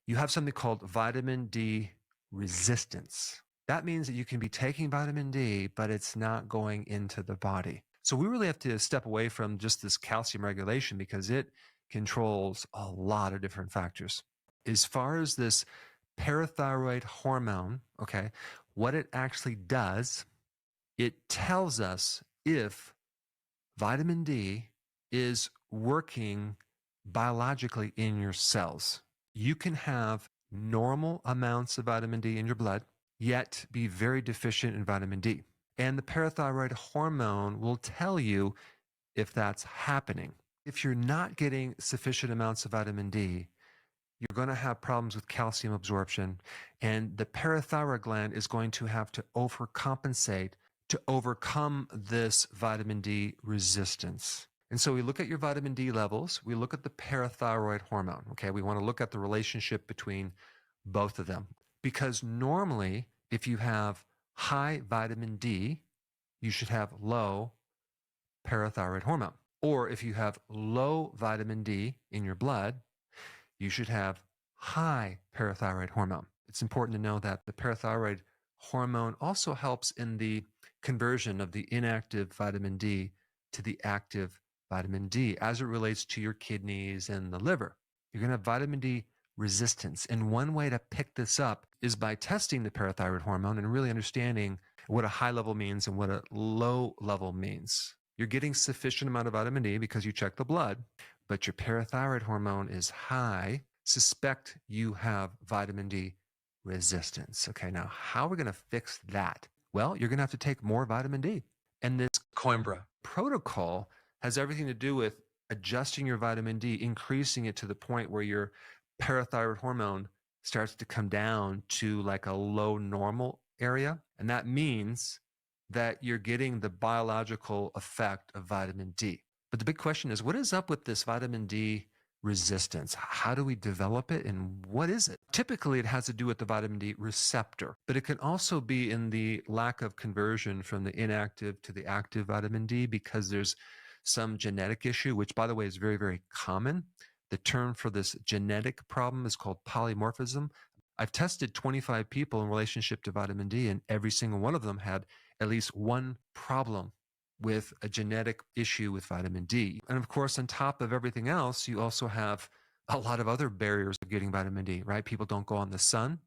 you have something called vitamin D resistance. That means that you can be taking vitamin D, but it's not going into the body. So we really have to step away from just this calcium regulation because it controls a lot of different factors. As far as this parathyroid hormone, okay, what it actually does, it tells us if vitamin D is working biologically in your cells. You can have normal amounts of vitamin D in your blood, yet be very deficient in vitamin D. And the parathyroid hormone will tell you if that's happening. If you're not getting sufficient amounts of vitamin D, you're going to have problems with calcium absorption, and the parathyroid gland is going to have to overcompensate to overcome this vitamin D resistance. And so we look at your vitamin D levels, we look at the parathyroid hormone. Okay, we want to look at the relationship between both of them. Because normally, if you have high vitamin D, you should have low parathyroid hormone. Or if you have low vitamin D in your blood, you should have high parathyroid hormone. It's important to know that the parathyroid hormone also helps in the conversion of the inactive vitamin D to the active vitamin D as it relates to your kidneys and the liver. You're going to have vitamin D resistance. And one way to pick this up is by testing the parathyroid hormone and really understanding what a high level means and what a low level means. You're getting sufficient amount of vitamin D because you check the blood, but your parathyroid hormone is high. Suspect you have vitamin D resistance. Okay, now how are we going to fix that? Well, you're going to have to take more vitamin D. And this Coimbra protocol has everything to do with adjusting your vitamin D, increasing it to the point where your parathyroid hormone starts to come down to like a low normal area. And that means that you're getting the biological effect of vitamin D. But the big question is, what is up with this vitamin D resistance? How do we develop it and what is it? Typically, it has to do with the vitamin D receptor, but it can also be in the lack of conversion from the inactive to the active vitamin D because there's some genetic issue, which by the way is very, very common. The term for this genetic problem is called polymorphism. I've tested 25 people in relationship to vitamin D, and every single one of them had at least one problem with a genetic issue with vitamin D. And of course, on top of everything else, you also have a lot of other barriers of getting vitamin D, right? People don't go on the sun.